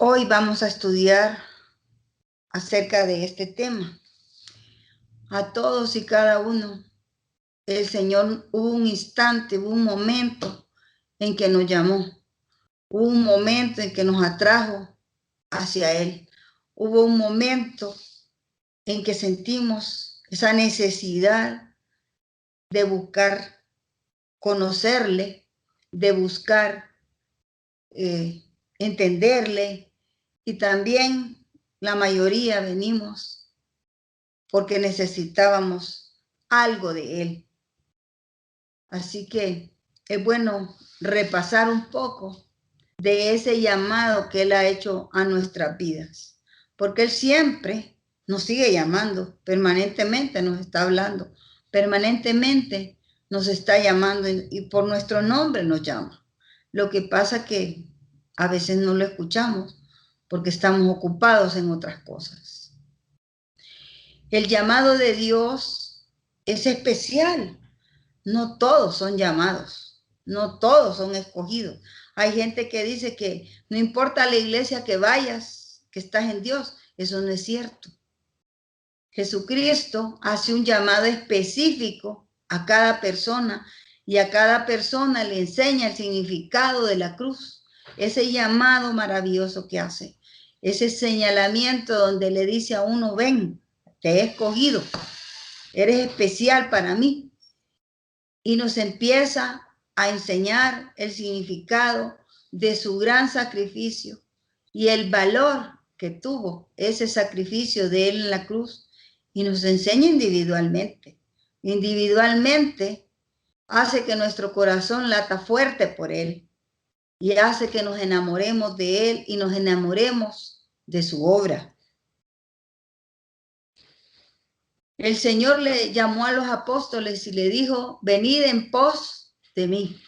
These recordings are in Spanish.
Hoy vamos a estudiar acerca de este tema. A todos y cada uno, el Señor hubo un instante, hubo un momento en que nos llamó. Hubo un momento en que nos atrajo hacia Él. Hubo un momento en que sentimos esa necesidad de buscar conocerle, de buscar entenderle, y también la mayoría venimos porque necesitábamos algo de Él. Así que es bueno repasar un poco de ese llamado que Él ha hecho a nuestras vidas, porque Él siempre nos sigue llamando, permanentemente nos está hablando, permanentemente nos está llamando y por nuestro nombre nos llama. Lo que pasa que a veces no lo escuchamos porque estamos ocupados en otras cosas. El llamado de Dios es especial. No todos son llamados, no todos son escogidos. Hay gente que dice que no importa la iglesia que vayas, que estás en Dios. Eso no es cierto. Jesucristo hace un llamado específico a cada persona y a cada persona le enseña el significado de la cruz. Ese llamado maravilloso que hace, ese señalamiento donde le dice a uno: ven, te he escogido, eres especial para mí. Y nos empieza a enseñar el significado de su gran sacrificio y el valor que tuvo ese sacrificio de Él en la cruz, y nos enseña individualmente. Individualmente hace que nuestro corazón lata fuerte por Él y hace que nos enamoremos de Él y nos enamoremos de su obra. El Señor le llamó a los apóstoles y le dijo: venid en pos de mí.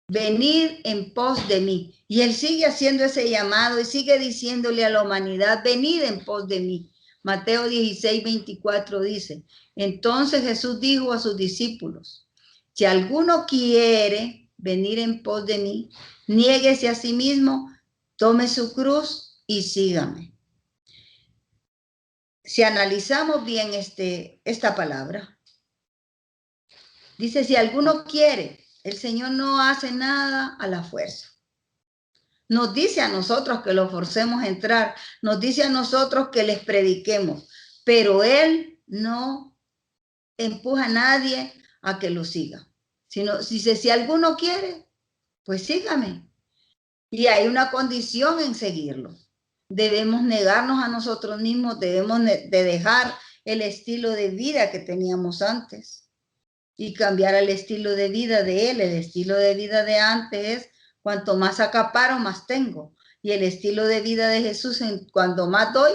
Venid en pos de mí. Y Él sigue haciendo ese llamado y sigue diciéndole a la humanidad: venid en pos de mí. Mateo 16:24 dice: entonces Jesús dijo a sus discípulos: si alguno quiere venir en pos de mí, niéguese a sí mismo, tome su cruz y sígame. Si analizamos bien esta palabra, dice: si alguno quiere. El Señor no hace nada a la fuerza. Nos dice a nosotros que lo forcemos a entrar, nos dice a nosotros que les prediquemos, pero Él no empuja a nadie a que lo siga. Sino, si alguno quiere, pues sígame. Y hay una condición en seguirlo. Debemos negarnos a nosotros mismos, debemos de dejar el estilo de vida que teníamos antes y cambiar el estilo de vida de Él. El estilo de vida de antes es: cuanto más acaparo, más tengo. Y el estilo de vida de Jesús, cuando más doy,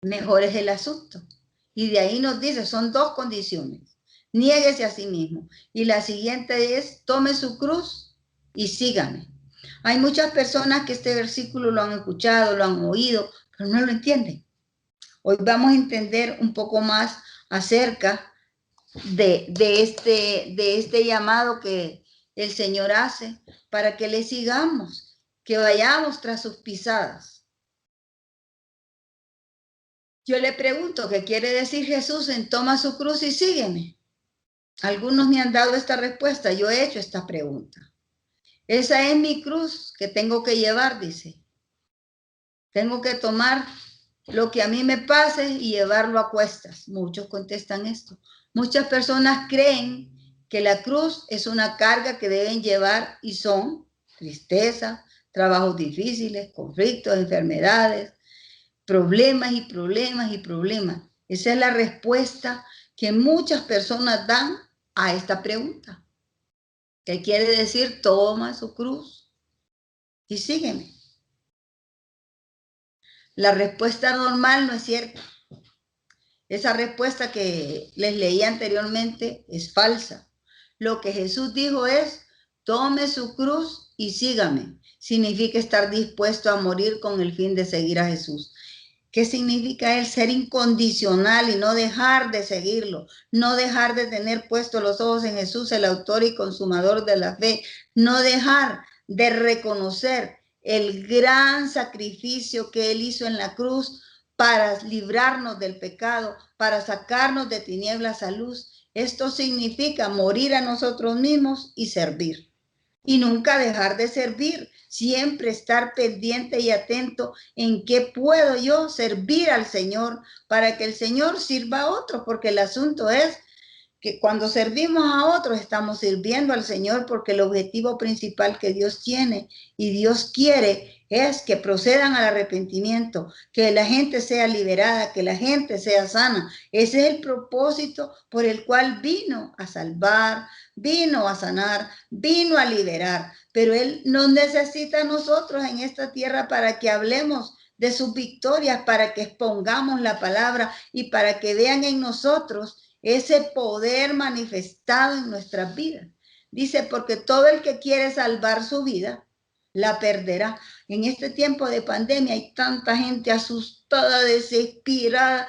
mejor es el asunto. Y de ahí nos dice, son dos condiciones: niéguese a sí mismo. Y la siguiente es: tome su cruz y sígame. Hay muchas personas que este versículo lo han escuchado, lo han oído, pero no lo entienden. Hoy vamos a entender un poco más acerca de este llamado que el Señor hace para que le sigamos, que vayamos tras sus pisadas. Yo le pregunto: ¿qué quiere decir Jesús en toma su cruz y sígueme? Algunos me han dado esta respuesta. Yo he hecho esta pregunta. Esa es mi cruz que tengo que llevar, dice. Tengo que tomar lo que a mí me pase y llevarlo a cuestas. Muchos contestan esto. Muchas personas creen que la cruz es una carga que deben llevar, y son tristeza, trabajos difíciles, conflictos, enfermedades, problemas y problemas y problemas. Esa es la respuesta que muchas personas dan a esta pregunta. ¿Qué quiere decir toma su cruz y sígueme? La respuesta normal no es cierta. Esa respuesta que les leí anteriormente es falsa. Lo que Jesús dijo es: tome su cruz y sígame. Significa estar dispuesto a morir con el fin de seguir a Jesús. ¿Qué significa el ser incondicional y no dejar de seguirlo? No dejar de tener puestos los ojos en Jesús, el autor y consumador de la fe. No dejar de reconocer el gran sacrificio que Él hizo en la cruz para librarnos del pecado, para sacarnos de tinieblas a luz. Esto significa morir a nosotros mismos y servir. Y nunca dejar de servir, siempre estar pendiente y atento en qué puedo yo servir al Señor para que el Señor sirva a otros, porque el asunto es que cuando servimos a otros estamos sirviendo al Señor, porque el objetivo principal que Dios tiene y Dios quiere es que procedan al arrepentimiento, que la gente sea liberada, que la gente sea sana. Ese es el propósito por el cual vino a salvar, vino a sanar, vino a liberar. Pero Él nos necesita a nosotros en esta tierra para que hablemos de sus victorias, para que expongamos la palabra y para que vean en nosotros ese poder manifestado en nuestras vidas. Dice, porque todo el que quiere salvar su vida, la perderá. En este tiempo de pandemia hay tanta gente asustada, desesperada,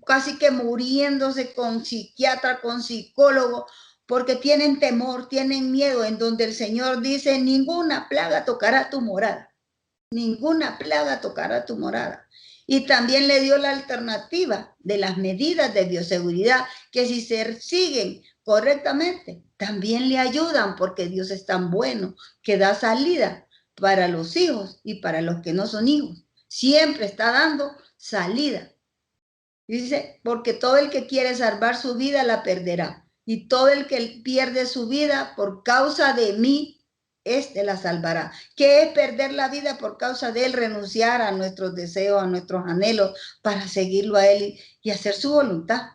casi que muriéndose con psiquiatra, con psicólogo, porque tienen temor, tienen miedo, en donde el Señor dice, ninguna plaga tocará tu morada. Ninguna plaga tocará tu morada. Y también le dio la alternativa de las medidas de bioseguridad, que si se siguen correctamente, también le ayudan, porque Dios es tan bueno que da salida para los hijos y para los que no son hijos. Siempre está dando salida. Dice, porque todo el que quiere salvar su vida la perderá. Y todo el que pierde su vida por causa de mí, este la salvará. ¿Qué es perder la vida por causa de él? Renunciar a nuestros deseos, a nuestros anhelos, para seguirlo a él y hacer su voluntad.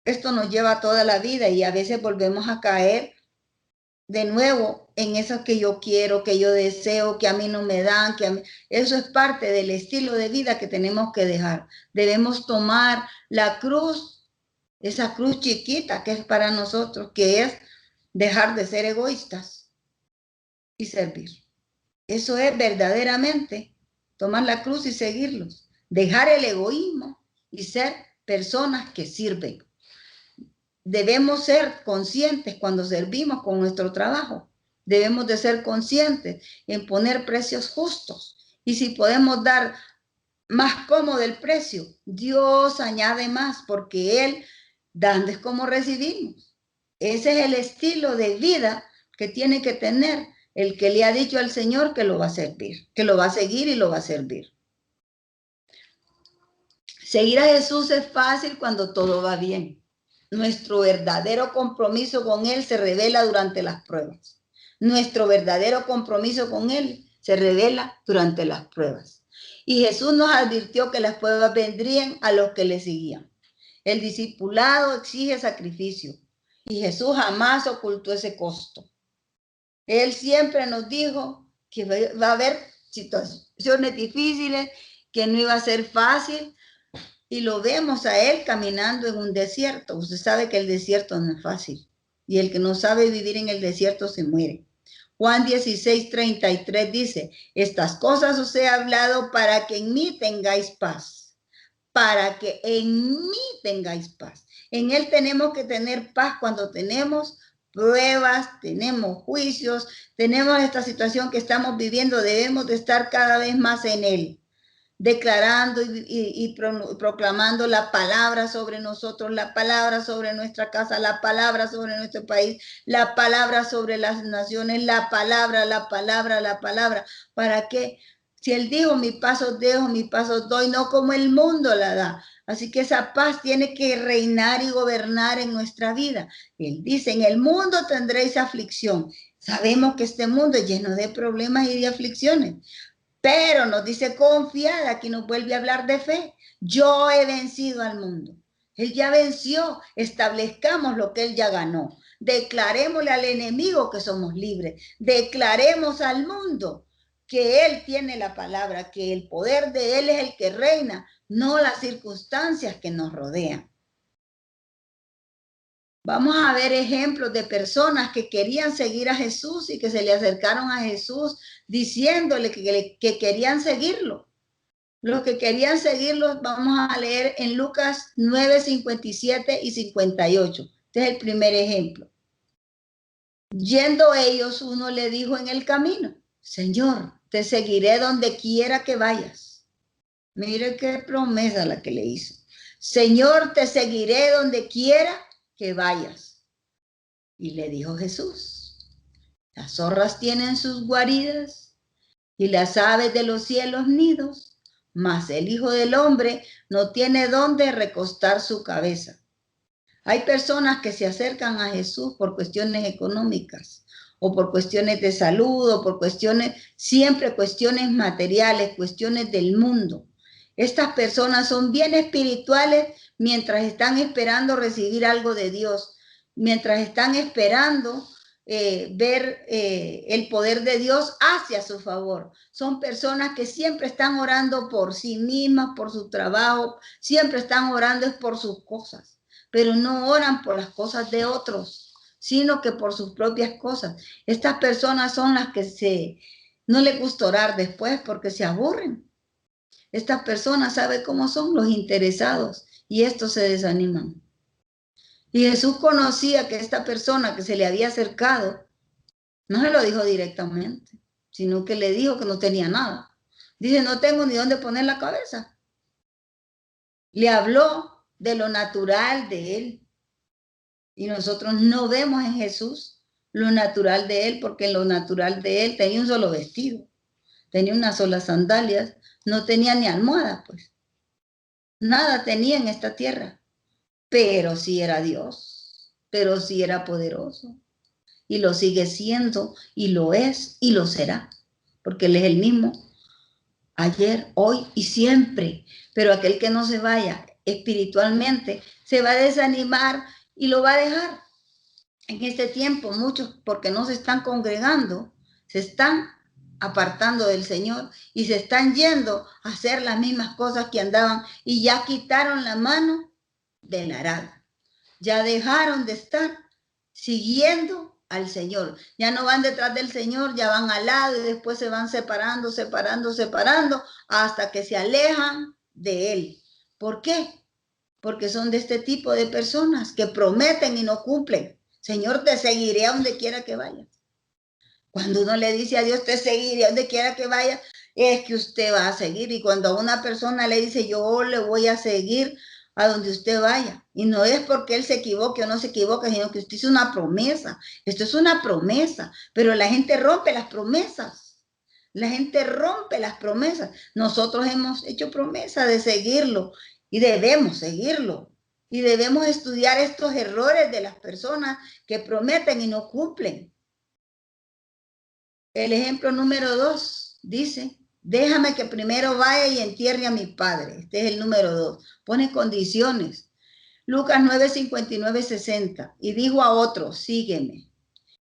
Esto nos lleva toda la vida y a veces volvemos a caer de nuevo en eso que yo quiero, que yo deseo, que a mí no me dan, que a mí... Eso es parte del estilo de vida que tenemos que dejar. Debemos tomar la cruz, esa cruz chiquita que es para nosotros, que es dejar de ser egoístas y servir. Eso es verdaderamente tomar la cruz y seguirlos. Dejar el egoísmo y ser personas que sirven. Debemos ser conscientes cuando servimos con nuestro trabajo. Debemos de ser conscientes en poner precios justos. Y si podemos dar más cómodo el precio, Dios añade más, porque Él dando es como recibimos. Ese es el estilo de vida que tiene que tener el que le ha dicho al Señor que lo va a servir, que lo va a seguir y lo va a servir. Seguir a Jesús es fácil cuando todo va bien. Nuestro verdadero compromiso con Él se revela durante las pruebas. Nuestro verdadero compromiso con Él se revela durante las pruebas. Y Jesús nos advirtió que las pruebas vendrían a los que le seguían. El discipulado exige sacrificio y Jesús jamás ocultó ese costo. Él siempre nos dijo que va a haber situaciones difíciles, que no iba a ser fácil, y lo vemos a Él caminando en un desierto. Usted sabe que el desierto no es fácil, y el que no sabe vivir en el desierto se muere. Juan 16:33 dice, estas cosas os he hablado para que en mí tengáis paz. Para que en mí tengáis paz. En Él tenemos que tener paz cuando tenemos pruebas, tenemos juicios, tenemos esta situación que estamos viviendo. Debemos de estar cada vez más en Él, declarando y proclamando la palabra sobre nosotros, la palabra sobre nuestra casa, la palabra sobre nuestro país, la palabra sobre las naciones, la palabra, ¿para qué? Si Él dijo, mi paso dejo, mi paso doy, no como el mundo la da. Así que esa paz tiene que reinar y gobernar en nuestra vida. Él dice, en el mundo tendréis aflicción. Sabemos que este mundo es lleno de problemas y de aflicciones. Pero nos dice confiada, aquí nos vuelve a hablar de fe. Yo he vencido al mundo. Él ya venció. Establezcamos lo que Él ya ganó. Declarémosle al enemigo que somos libres. Declaremos al mundo que Él tiene la palabra, que el poder de Él es el que reina, no las circunstancias que nos rodean. Vamos a ver ejemplos de personas que querían seguir a Jesús y que se le acercaron a Jesús diciéndole que querían seguirlo. Los que querían seguirlo, vamos a leer en Lucas 9, 57 y 58. Este es el primer ejemplo. Yendo ellos, uno le dijo en el camino, Señor, te seguiré donde quiera que vayas. Mire qué promesa la que le hizo. Señor, te seguiré donde quiera que vayas. Y le dijo Jesús, las zorras tienen sus guaridas y las aves de los cielos nidos, mas el Hijo del Hombre no tiene dónde recostar su cabeza. Hay personas que se acercan a Jesús por cuestiones económicas o por cuestiones de salud o por cuestiones, siempre cuestiones materiales, cuestiones del mundo. Estas personas son bien espirituales mientras están esperando recibir algo de Dios, mientras están esperando ver el poder de Dios hacia su favor. Son personas que siempre están orando por sí mismas, por su trabajo, siempre están orando es por sus cosas, pero no oran por las cosas de otros, sino que por sus propias cosas. Estas personas son las que no les gusta orar después porque se aburren. Estas personas saben cómo son los interesados y estos se desaniman. Y Jesús conocía que esta persona que se le había acercado, no se lo dijo directamente, sino que le dijo que no tenía nada. Dice, no tengo ni dónde poner la cabeza. Le habló de lo natural de él. Y nosotros no vemos en Jesús lo natural de él, porque en lo natural de él tenía un solo vestido, tenía unas solas sandalias, no tenía ni almohada, pues. Nada tenía en esta tierra, pero sí era Dios, pero sí era poderoso. Y lo sigue siendo, y lo es, y lo será, porque Él es el mismo, ayer, hoy y siempre. Pero aquel que no se vaya espiritualmente, se va a desanimar y lo va a dejar. En este tiempo, muchos, porque no se están congregando, se están apartando del Señor y se están yendo a hacer las mismas cosas que andaban y ya quitaron la mano del arado. Ya dejaron de estar siguiendo al Señor. Ya no van detrás del Señor, ya van al lado y después se van separando, hasta que se alejan de Él. ¿Por qué? Porque son de este tipo de personas que prometen y no cumplen. Señor, te seguiré a donde quiera que vayas. Cuando uno le dice a Dios, te seguiré a donde quiera que vaya, es que usted va a seguir. Y cuando a una persona le dice, yo le voy a seguir a donde usted vaya, y no es porque él se equivoque o no se equivoque, sino que usted hizo una promesa. Esto es una promesa, pero la gente rompe las promesas. La gente rompe las promesas. Nosotros hemos hecho promesa de seguirlo y debemos seguirlo. Y debemos estudiar estos errores de las personas que prometen y no cumplen. El ejemplo número 2 dice, déjame que primero vaya y entierre a mi padre. Este es el número 2. Pone condiciones. Lucas 9, 59, 60. Y dijo a otro, sígueme.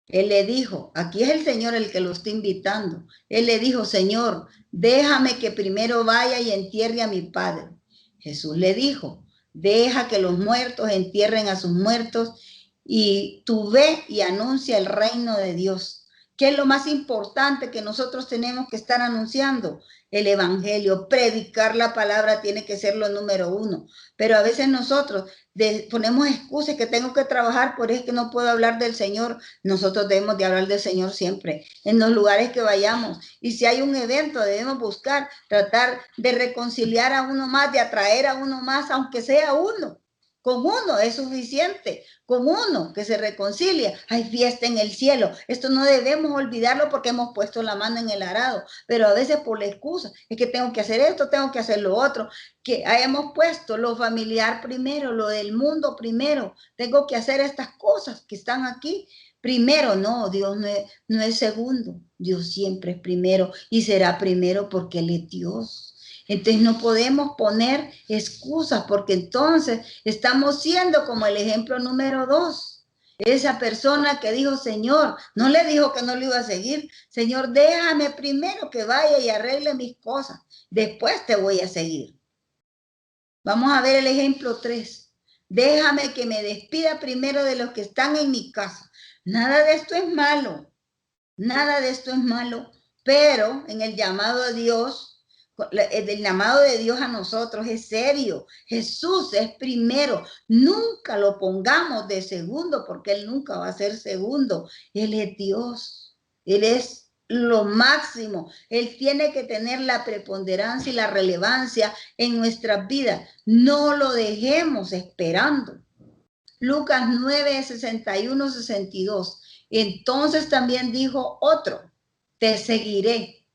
Él le dijo, aquí es el Señor el que lo está invitando. Él le dijo, Señor, déjame que primero vaya y entierre a mi padre. Jesús le dijo, deja que los muertos entierren a sus muertos y tú ve y anuncia el reino de Dios. ¿Qué es lo más importante que nosotros tenemos que estar anunciando? El evangelio, predicar la palabra tiene que ser lo número 1. Pero a veces nosotros ponemos excusas que tengo que trabajar, por eso es que no puedo hablar del Señor. Nosotros debemos de hablar del Señor siempre, en los lugares que vayamos. Y si hay un evento, debemos buscar, tratar de reconciliar a uno más, de atraer a uno más, aunque sea uno. Con uno es suficiente, con uno que se reconcilia. Hay fiesta en el cielo. Esto no debemos olvidarlo porque hemos puesto la mano en el arado, pero a veces por la excusa, es que tengo que hacer esto, tengo que hacer lo otro, que hayamos puesto lo familiar primero, lo del mundo primero. Tengo que hacer estas cosas que están aquí primero. No, Dios no es segundo. Dios siempre es primero y será primero porque Él es Dios. Entonces no podemos poner excusas porque entonces estamos siendo como el ejemplo número 2. Esa persona que dijo, Señor, no le dijo que no lo iba a seguir. Señor, déjame primero que vaya y arregle mis cosas. Después te voy a seguir. Vamos a ver el ejemplo 3. Déjame que me despida primero de los que están en mi casa. Nada de esto es malo. Nada de esto es malo. Pero en el llamado a Dios, el llamado de Dios a nosotros es serio. Jesús es primero. Nunca lo pongamos de segundo porque Él nunca va a ser segundo. Él es Dios. Él es lo máximo. Él tiene que tener la preponderancia y la relevancia en nuestras vidas. No lo dejemos esperando. Lucas 9, 61, 62. Entonces también dijo otro, te seguiré,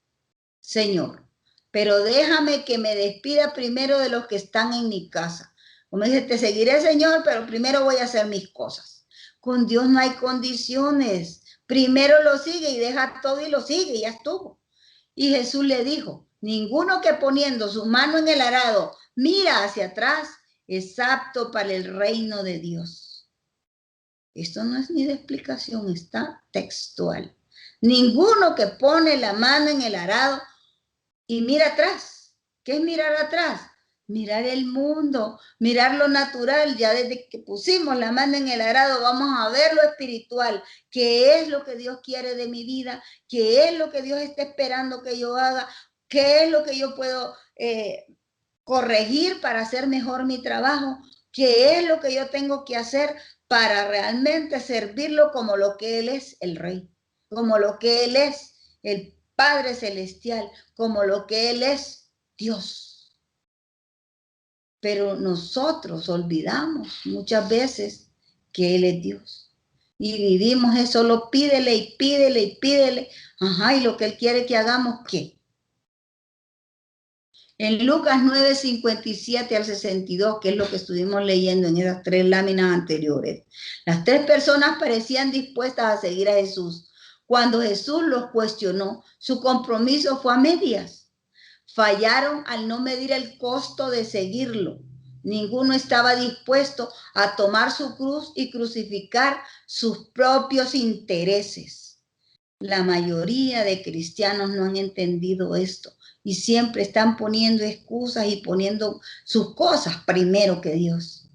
Señor, pero déjame que me despida primero de los que están en mi casa. Como dice, te seguiré, Señor, pero primero voy a hacer mis cosas. Con Dios no hay condiciones. Primero lo sigue y deja todo y lo sigue, y ya estuvo. Y Jesús le dijo, ninguno que poniendo su mano en el arado mira hacia atrás es apto para el reino de Dios. Esto no es ni de explicación, está textual. Ninguno que pone la mano en el arado y mira atrás. ¿Qué es mirar atrás? Mirar el mundo, mirar lo natural. Ya desde que pusimos la mano en el arado vamos a ver lo espiritual. ¿Qué es lo que Dios quiere de mi vida? ¿Qué es lo que Dios está esperando que yo haga? ¿Qué es lo que yo puedo corregir para hacer mejor mi trabajo? ¿Qué es lo que yo tengo que hacer para realmente servirlo como lo que Él es, el Rey? Como lo que Él es, el Padre Celestial, como lo que Él es, Dios. Pero nosotros olvidamos muchas veces que Él es Dios. Y vivimos eso, solo pídele y pídele y pídele. Ajá, y lo que Él quiere que hagamos, ¿qué? En Lucas 9, 57 al 62, que es lo que estuvimos leyendo en esas 3 láminas anteriores, las 3 personas parecían dispuestas a seguir a Jesús. Cuando Jesús los cuestionó, su compromiso fue a medias. Fallaron al no medir el costo de seguirlo. Ninguno estaba dispuesto a tomar su cruz y crucificar sus propios intereses. La mayoría de cristianos no han entendido esto y siempre están poniendo excusas y poniendo sus cosas primero que Dios.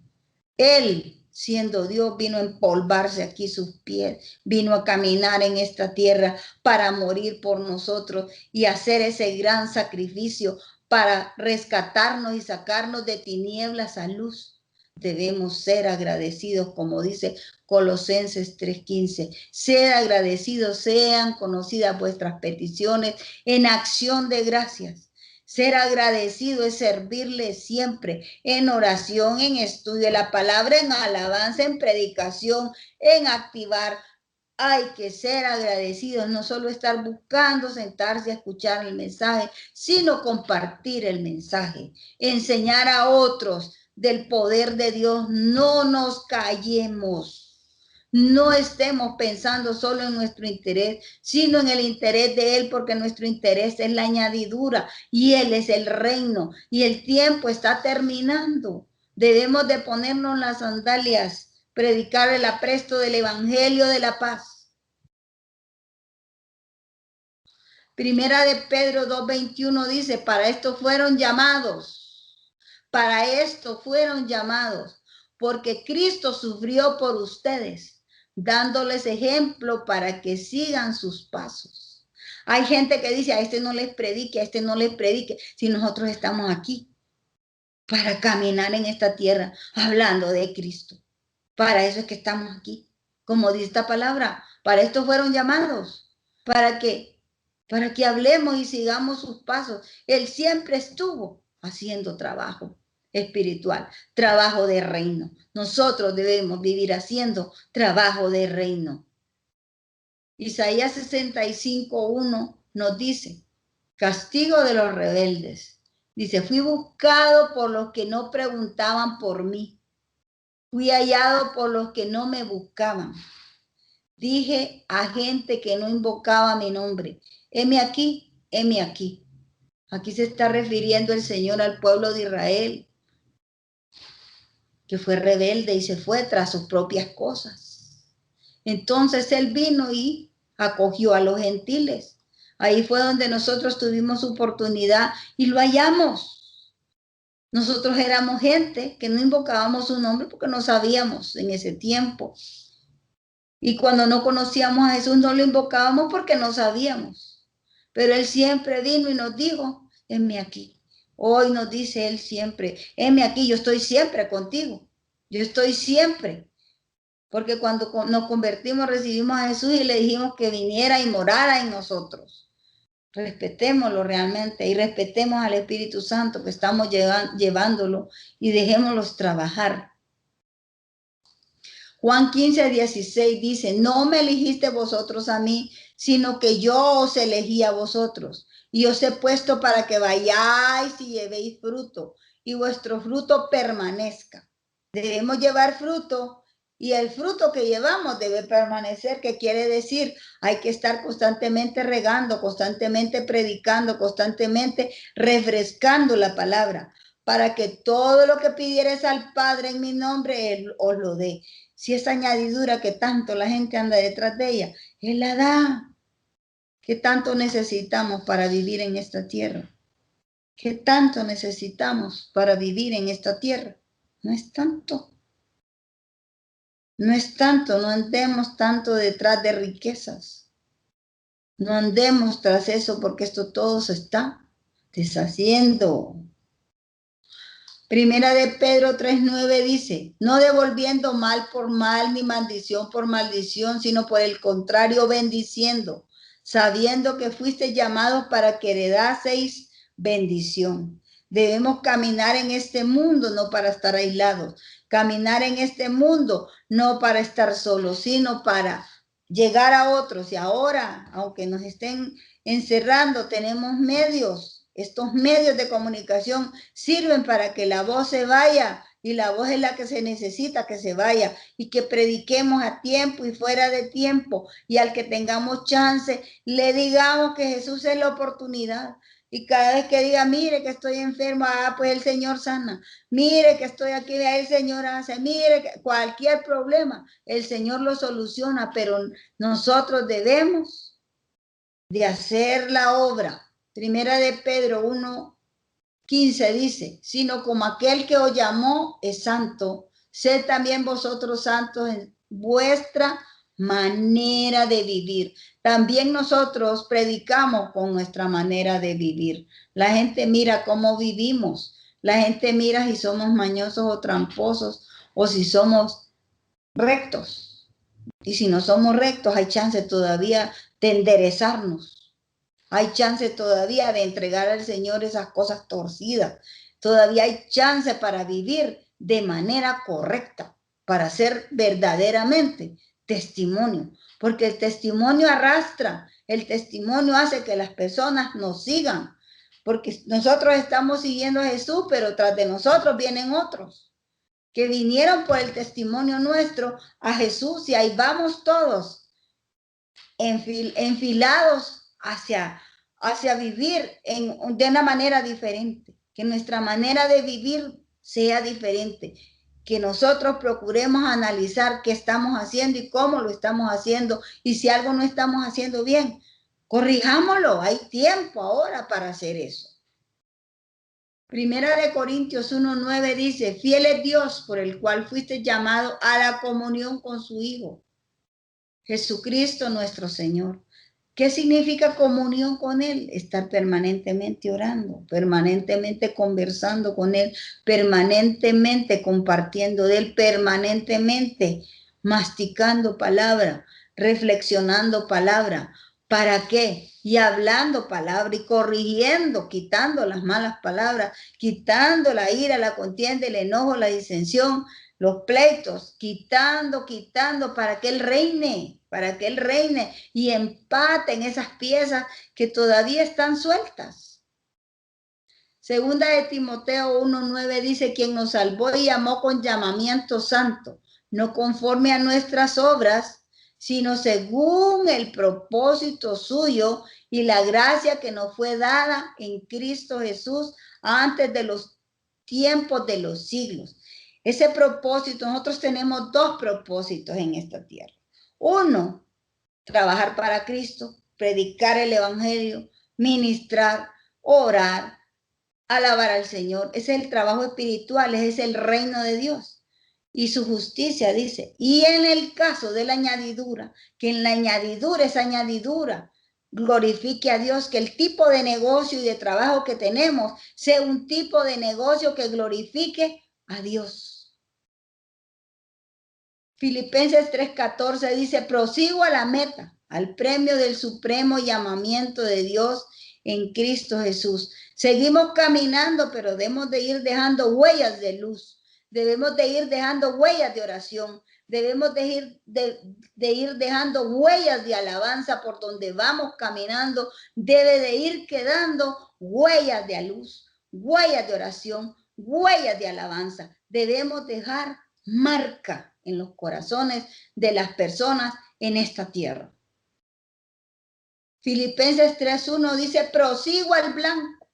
Él, siendo Dios, vino a empolvarse aquí sus pies, vino a caminar en esta tierra para morir por nosotros y hacer ese gran sacrificio para rescatarnos y sacarnos de tinieblas a luz. Debemos ser agradecidos, como dice Colosenses 3:15. Sed agradecidos, sean conocidas vuestras peticiones en acción de gracias. Ser agradecido es servirle siempre en oración, en estudio de la palabra, en alabanza, en predicación, en activar. Hay que ser agradecidos, no solo estar buscando sentarse a escuchar el mensaje, sino compartir el mensaje, enseñar a otros del poder de Dios. No nos callemos. No estemos pensando solo en nuestro interés, sino en el interés de Él, porque nuestro interés es la añadidura y Él es el reino y el tiempo está terminando. Debemos de ponernos las sandalias, predicar el apresto del evangelio de la paz. Primera de Pedro 2:21 dice, para esto fueron llamados, porque Cristo sufrió por ustedes, dándoles ejemplo para que sigan sus pasos. Hay gente que dice, a este no les predique, a este no les predique, si nosotros estamos aquí para caminar en esta tierra hablando de Cristo. Para eso es que estamos aquí. Como dice esta palabra, para esto fueron llamados. ¿Para qué? Para que hablemos y sigamos sus pasos. Él siempre estuvo haciendo trabajo espiritual, trabajo de reino. Nosotros debemos vivir haciendo trabajo de reino. Isaías 65:1 nos dice, castigo de los rebeldes. Dice, fui buscado por los que no preguntaban por mí. Fui hallado por los que no me buscaban. Dije a gente que no invocaba mi nombre, heme aquí, heme aquí. Aquí se está refiriendo el Señor al pueblo de Israel, que fue rebelde y se fue tras sus propias cosas. Entonces Él vino y acogió a los gentiles. Ahí fue donde nosotros tuvimos oportunidad y lo hallamos. Nosotros éramos gente que no invocábamos su nombre porque no sabíamos en ese tiempo. Y cuando no conocíamos a Jesús no lo invocábamos porque no sabíamos. Pero Él siempre vino y nos dijo, heme aquí. Hoy nos dice Él siempre, heme aquí, yo estoy siempre contigo. Yo estoy siempre. Porque cuando nos convertimos, recibimos a Jesús y le dijimos que viniera y morara en nosotros. Respetémoslo realmente y respetemos al Espíritu Santo que estamos llevándolo y dejémoslos trabajar. Juan 15:16 dice, no me elegiste vosotros a mí, sino que yo os elegí a vosotros y os he puesto para que vayáis y llevéis fruto y vuestro fruto permanezca. Debemos llevar fruto y el fruto que llevamos debe permanecer. ¿Qué quiere decir? Hay que estar constantemente regando, constantemente predicando, constantemente refrescando la palabra para que todo lo que pidieres al Padre en mi nombre, Él os lo dé. Si esa añadidura que tanto la gente anda detrás de ella, Él la da. ¿Qué tanto necesitamos para vivir en esta tierra? ¿Qué tanto necesitamos para vivir en esta tierra? No es tanto. No es tanto, no andemos tanto detrás de riquezas. No andemos tras eso porque esto todo se está deshaciendo. Primera de Pedro 3:9 dice, no devolviendo mal por mal ni maldición por maldición, sino por el contrario bendiciendo, sabiendo que fuiste llamados para que heredaseis bendición. Debemos caminar en este mundo no para estar aislados, caminar en este mundo no para estar solos, sino para llegar a otros. Y ahora, aunque nos estén encerrando, tenemos medios. Estos medios de comunicación sirven para que la voz se vaya y la voz es la que se necesita que se vaya y que prediquemos a tiempo y fuera de tiempo y al que tengamos chance le digamos que Jesús es la oportunidad y cada vez que diga mire que estoy enfermo, pues el Señor sana, mire que estoy aquí, el Señor hace, mire que cualquier problema el Señor lo soluciona, pero nosotros debemos de hacer la obra. Primera de Pedro 1:15 dice, sino como aquel que os llamó es santo, sed también vosotros santos en vuestra manera de vivir. También nosotros predicamos con nuestra manera de vivir. La gente mira cómo vivimos. La gente mira si somos mañosos o tramposos o si somos rectos. Y si no somos rectos, hay chance todavía de enderezarnos. Hay chance todavía de entregar al Señor esas cosas torcidas. Todavía hay chance para vivir de manera correcta, para ser verdaderamente testimonio. Porque el testimonio arrastra, el testimonio hace que las personas nos sigan. Porque nosotros estamos siguiendo a Jesús, pero tras de nosotros vienen otros que vinieron por el testimonio nuestro a Jesús y ahí vamos todos enfilados hacia vivir de una manera diferente, que nuestra manera de vivir sea diferente, que nosotros procuremos analizar qué estamos haciendo y cómo lo estamos haciendo, y si algo no estamos haciendo bien, corrijámoslo, hay tiempo ahora para hacer eso. Primera de Corintios 1:9 dice, fiel es Dios por el cual fuiste llamado a la comunión con su Hijo, Jesucristo nuestro Señor. ¿Qué significa comunión con Él? Estar permanentemente orando, permanentemente conversando con Él, permanentemente compartiendo de Él, permanentemente masticando palabra, reflexionando palabra. ¿Para qué? Y hablando palabra y corrigiendo, quitando las malas palabras, quitando la ira, la contienda, el enojo, la disensión, los pleitos, quitando para que Él reine y empaten esas piezas que todavía están sueltas. Segunda de Timoteo 1:9 dice, quien nos salvó y llamó con llamamiento santo, no conforme a nuestras obras, sino según el propósito suyo y la gracia que nos fue dada en Cristo Jesús antes de los tiempos de los siglos. Ese propósito, nosotros tenemos dos propósitos en esta tierra. Uno, trabajar para Cristo, predicar el evangelio, ministrar, orar, alabar al Señor. Ese es el trabajo espiritual, ese es el reino de Dios. Y su justicia dice, y en el caso de la añadidura, que en la añadidura, esa añadidura, glorifique a Dios, que el tipo de negocio y de trabajo que tenemos sea un tipo de negocio que glorifique a Dios. Filipenses 3:14 dice, prosigo a la meta, al premio del supremo llamamiento de Dios en Cristo Jesús. Seguimos caminando, pero debemos de ir dejando huellas de luz. Debemos de ir dejando huellas de oración. Debemos de ir dejando huellas de alabanza por donde vamos caminando. Debe de ir quedando huellas de luz, huellas de oración, huellas de alabanza. Debemos dejar marca en los corazones de las personas en esta tierra. Filipenses 3:1 dice, prosigo al blanco.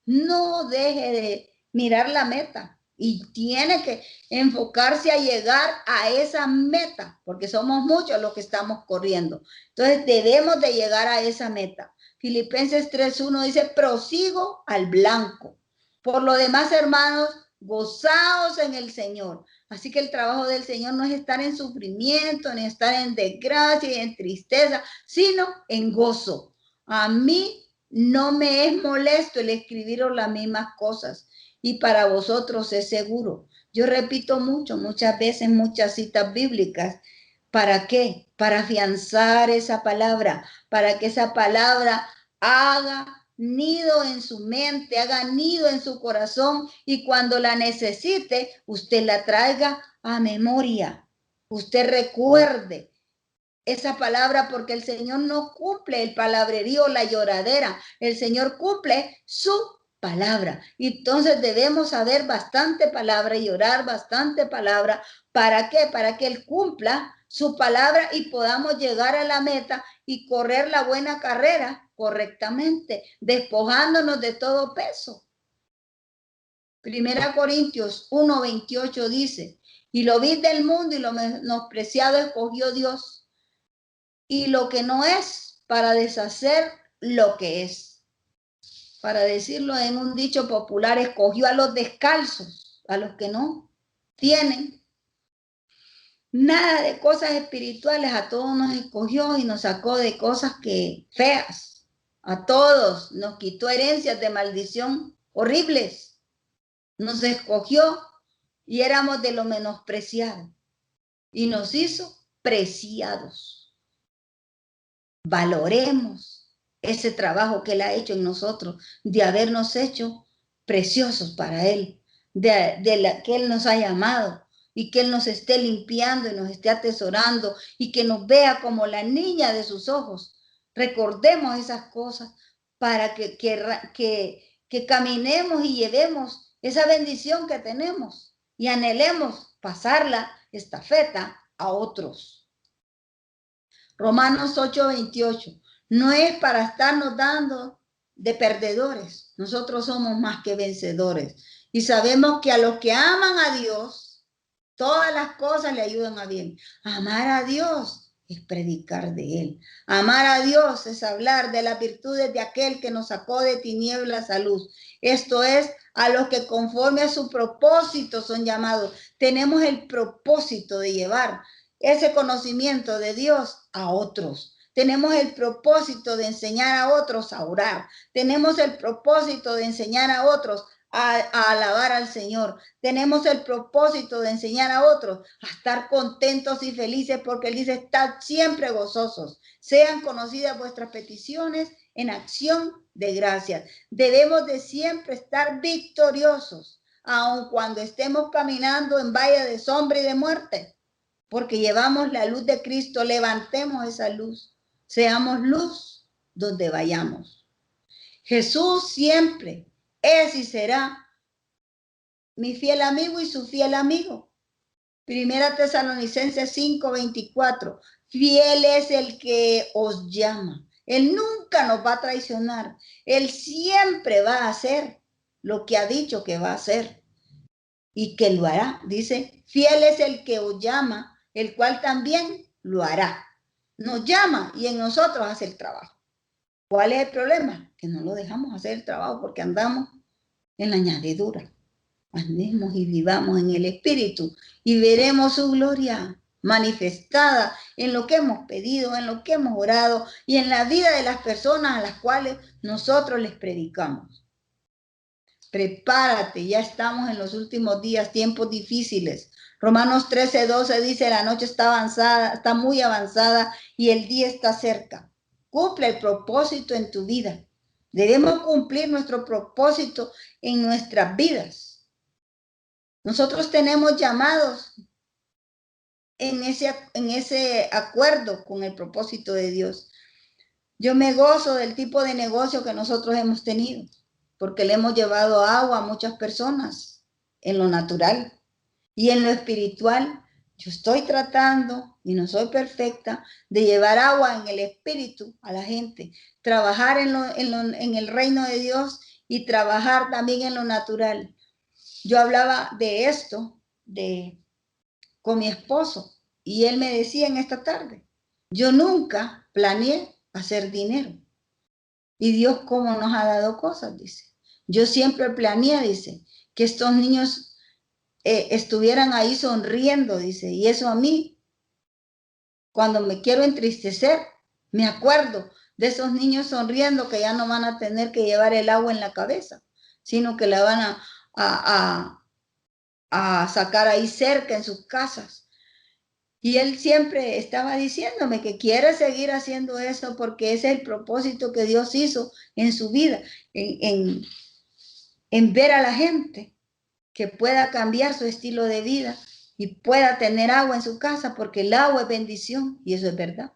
No deje de mirar la meta y tiene que enfocarse a llegar a esa meta, porque somos muchos los que estamos corriendo. Entonces debemos de llegar a esa meta. Filipenses 3:1 dice, prosigo al blanco. Por lo demás, hermanos, gozaos en el Señor. Así que el trabajo del Señor no es estar en sufrimiento, ni estar en desgracia y en tristeza, sino en gozo. A mí no me es molesto el escribiros las mismas cosas y para vosotros es seguro. Yo repito muchas veces, muchas citas bíblicas. ¿Para qué? Para afianzar esa palabra, para que esa palabra haga nido en su mente, haga nido en su corazón y cuando la necesite, usted la traiga a memoria. Usted recuerde esa palabra porque el Señor no cumple el palabrerío, la lloradera. El Señor cumple su palabra. Y entonces debemos saber bastante palabra y orar bastante palabra. ¿Para qué? Para que Él cumpla su palabra y podamos llegar a la meta y correr la buena carrera correctamente, despojándonos de todo peso. Primera Corintios 1:28 dice, y lo vil del mundo y lo menospreciado escogió Dios, y lo que no es para deshacer lo que es. Para decirlo en un dicho popular, escogió a los descalzos, a los que no tienen nada de cosas espirituales, a todos nos escogió y nos sacó de cosas que feas. A todos nos quitó herencias de maldición horribles. Nos escogió y éramos de lo menospreciado y nos hizo preciados. Valoremos ese trabajo que Él ha hecho en nosotros, de habernos hecho preciosos para Él, que Él nos ha llamado y que Él nos esté limpiando y nos esté atesorando y que nos vea como la niña de sus ojos. Recordemos esas cosas para que caminemos y llevemos esa bendición que tenemos y anhelemos pasarla, estafeta, a otros. Romanos 8:28. No es para estarnos dando de perdedores. Nosotros somos más que vencedores. Y sabemos que a los que aman a Dios, todas las cosas le ayudan a bien. Amar a Dios es predicar de Él. Amar a Dios es hablar de las virtudes de aquel que nos sacó de tinieblas a luz. Esto es, a los que conforme a su propósito son llamados. Tenemos el propósito de llevar ese conocimiento de Dios a otros. Tenemos el propósito de enseñar a otros a orar. Tenemos el propósito de enseñar a otros a alabar al Señor. Tenemos el propósito de enseñar a otros a estar contentos y felices porque Él dice, estad siempre gozosos. Sean conocidas vuestras peticiones en acción de gracias. Debemos de siempre estar victoriosos, aun cuando estemos caminando en valle de sombra y de muerte. Porque llevamos la luz de Cristo, levantemos esa luz, seamos luz donde vayamos. Jesús siempre es y será mi fiel amigo y su fiel amigo. Primera Tesalonicenses 5:24, fiel es el que os llama. Él nunca nos va a traicionar. Él siempre va a hacer lo que ha dicho que va a hacer y que lo hará. Dice, fiel es el que os llama, el cual también lo hará. Nos llama y en nosotros hace el trabajo. ¿Cuál es el problema? Que no lo dejamos hacer el trabajo porque andamos en la añadidura. Andemos y vivamos en el Espíritu y veremos su gloria manifestada en lo que hemos pedido, en lo que hemos orado y en la vida de las personas a las cuales nosotros les predicamos. Prepárate, ya estamos en los últimos días, tiempos difíciles. Romanos 13:12 dice, la noche está avanzada, está muy avanzada y el día está cerca. Cumple el propósito en tu vida. Debemos cumplir nuestro propósito en nuestras vidas. Nosotros tenemos llamados en ese acuerdo con el propósito de Dios. Yo me gozo del tipo de negocio que nosotros hemos tenido, porque le hemos llevado agua a muchas personas en lo natural y en lo espiritual. Yo estoy tratando, y no soy perfecta, de llevar agua en el espíritu a la gente, trabajar en el reino de Dios y trabajar también en lo natural. Yo hablaba de esto con mi esposo y él me decía en esta tarde, yo nunca planeé hacer dinero. Y Dios cómo nos ha dado cosas, dice. Yo siempre planeé, dice, que estos niños estuvieran ahí sonriendo, dice, y eso a mí, cuando me quiero entristecer, me acuerdo de esos niños sonriendo que ya no van a tener que llevar el agua en la cabeza, sino que la van a sacar ahí cerca en sus casas. Y él siempre estaba diciéndome que quiere seguir haciendo eso porque ese es el propósito que Dios hizo en su vida, en ver a la gente que pueda cambiar su estilo de vida y pueda tener agua en su casa, porque el agua es bendición y eso es verdad.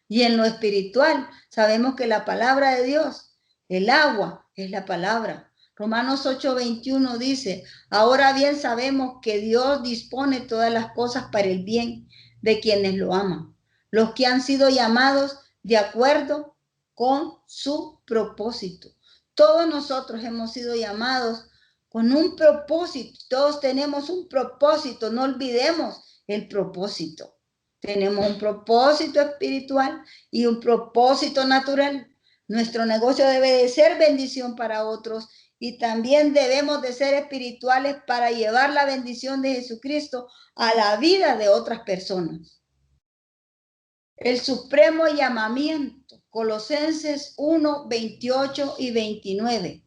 Y en lo espiritual sabemos que la palabra de Dios, el agua es la palabra. Romanos 8:21 dice, ahora bien sabemos que Dios dispone todas las cosas para el bien de quienes lo aman, los que han sido llamados de acuerdo con su propósito. Todos nosotros hemos sido llamados con un propósito. Todos tenemos un propósito, no olvidemos el propósito. Tenemos un propósito espiritual y un propósito natural. Nuestro negocio debe de ser bendición para otros y también debemos de ser espirituales para llevar la bendición de Jesucristo a la vida de otras personas. El supremo llamamiento, Colosenses 1:28 y 29.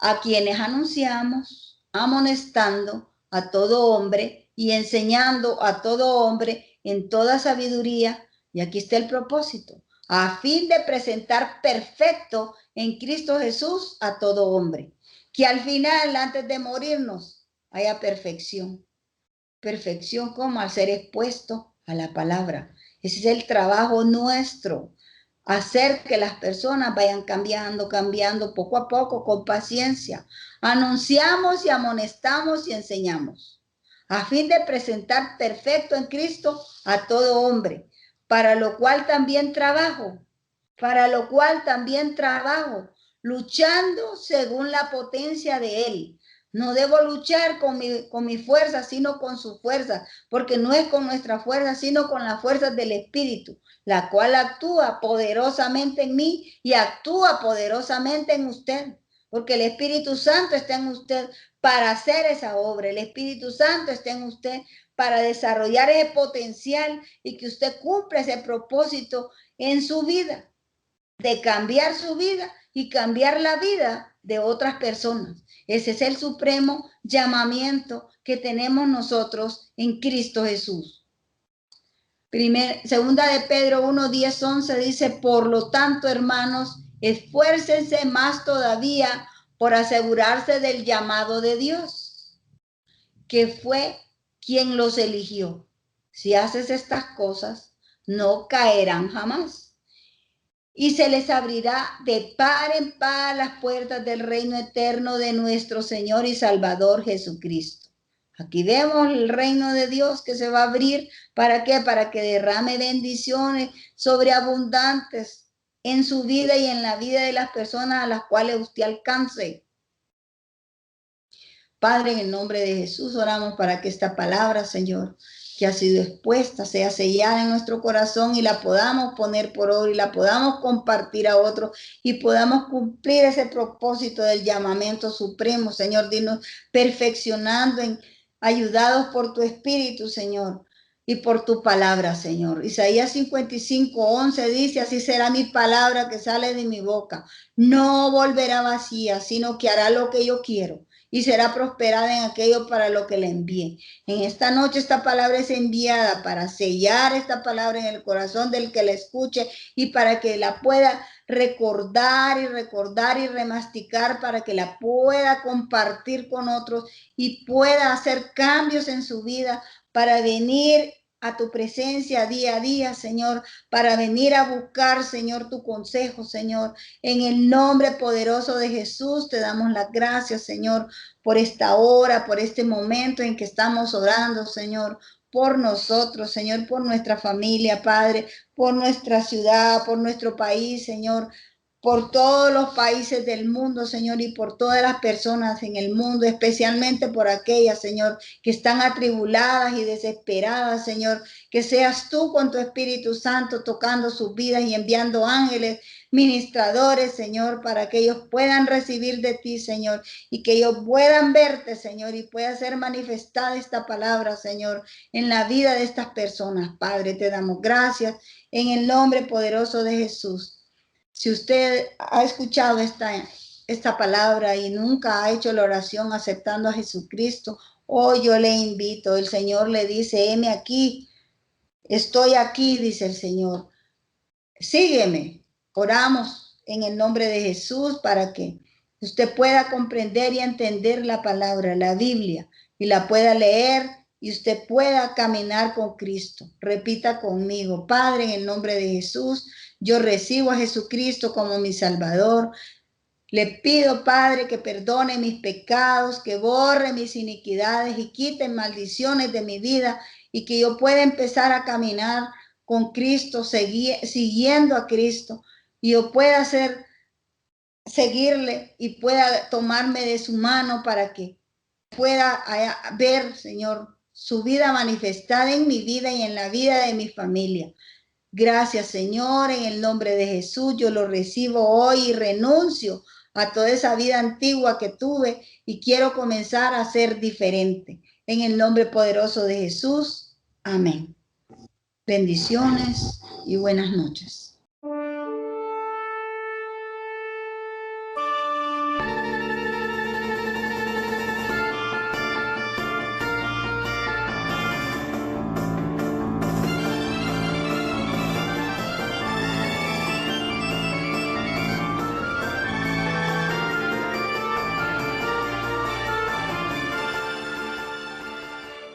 A quienes anunciamos, amonestando a todo hombre y enseñando a todo hombre en toda sabiduría, y aquí está el propósito, a fin de presentar perfecto en Cristo Jesús a todo hombre, que al final, antes de morirnos, haya perfección. Perfección como al ser expuesto a la palabra. Ese es el trabajo nuestro. Hacer que las personas vayan cambiando poco a poco, con paciencia. Anunciamos y amonestamos y enseñamos, a fin de presentar perfecto en Cristo a todo hombre, para lo cual también trabajo, luchando según la potencia de Él. No debo luchar con mi fuerza, sino con su fuerza, porque no es con nuestra fuerza, sino con las fuerzas del Espíritu, la cual actúa poderosamente en mí y actúa poderosamente en usted, porque el Espíritu Santo está en usted para hacer esa obra. El Espíritu Santo está en usted para desarrollar ese potencial y que usted cumpla ese propósito en su vida, de cambiar su vida y cambiar la vida de otras personas. Ese es el supremo llamamiento que tenemos nosotros en Cristo Jesús. Segunda de Pedro 1:10-11 dice, por lo tanto, hermanos, esfuércense más todavía por asegurarse del llamado de Dios, que fue quien los eligió. Si haces estas cosas, no caerán jamás. Y se les abrirá de par en par las puertas del reino eterno de nuestro Señor y Salvador Jesucristo. Aquí vemos el reino de Dios que se va a abrir. ¿Para qué? Para que derrame bendiciones sobreabundantes en su vida y en la vida de las personas a las cuales usted alcance. Padre, en el nombre de Jesús oramos para que esta palabra, Señor, que ha sido expuesta, sea sellada en nuestro corazón y la podamos poner por obra y la podamos compartir a otros y podamos cumplir ese propósito del llamamiento supremo, Señor, dinos perfeccionando, ayudados por tu Espíritu, Señor, y por tu palabra, Señor. Isaías 55:11 dice, así será mi palabra que sale de mi boca. No volverá vacía, sino que hará lo que yo quiero y será prosperada en aquello para lo que le envíe. En esta noche esta palabra es enviada para sellar esta palabra en el corazón del que la escuche y para que la pueda recordar y remasticar, para que la pueda compartir con otros y pueda hacer cambios en su vida para venir a tu presencia día a día, Señor, para venir a buscar, Señor, tu consejo, Señor. En el nombre poderoso de Jesús te damos las gracias, Señor, por esta hora, por este momento en que estamos orando, Señor, por nosotros, Señor, por nuestra familia, Padre, por nuestra ciudad, por nuestro país, Señor, por todos los países del mundo, Señor, y por todas las personas en el mundo, especialmente por aquellas, Señor, que están atribuladas y desesperadas, Señor, que seas tú con tu Espíritu Santo tocando sus vidas y enviando ángeles, ministradores, Señor, para que ellos puedan recibir de ti, Señor, y que ellos puedan verte, Señor, y pueda ser manifestada esta palabra, Señor, en la vida de estas personas. Padre, te damos gracias en el nombre poderoso de Jesús. Si usted ha escuchado esta palabra y nunca ha hecho la oración aceptando a Jesucristo, hoy yo le invito. El Señor le dice, heme aquí, estoy aquí, dice el Señor. Sígueme. Oramos en el nombre de Jesús para que usted pueda comprender y entender la palabra, la Biblia, y la pueda leer y usted pueda caminar con Cristo. Repita conmigo, Padre, en el nombre de Jesús, yo recibo a Jesucristo como mi Salvador. Le pido, Padre, que perdone mis pecados, que borre mis iniquidades y quite maldiciones de mi vida y que yo pueda empezar a caminar con Cristo, siguiendo a Cristo, y yo pueda seguirle y pueda tomarme de su mano para que pueda ver, Señor, su vida manifestada en mi vida y en la vida de mi familia. Gracias, Señor, en el nombre de Jesús, yo lo recibo hoy y renuncio a toda esa vida antigua que tuve y quiero comenzar a ser diferente. En el nombre poderoso de Jesús, amén. Bendiciones y buenas noches.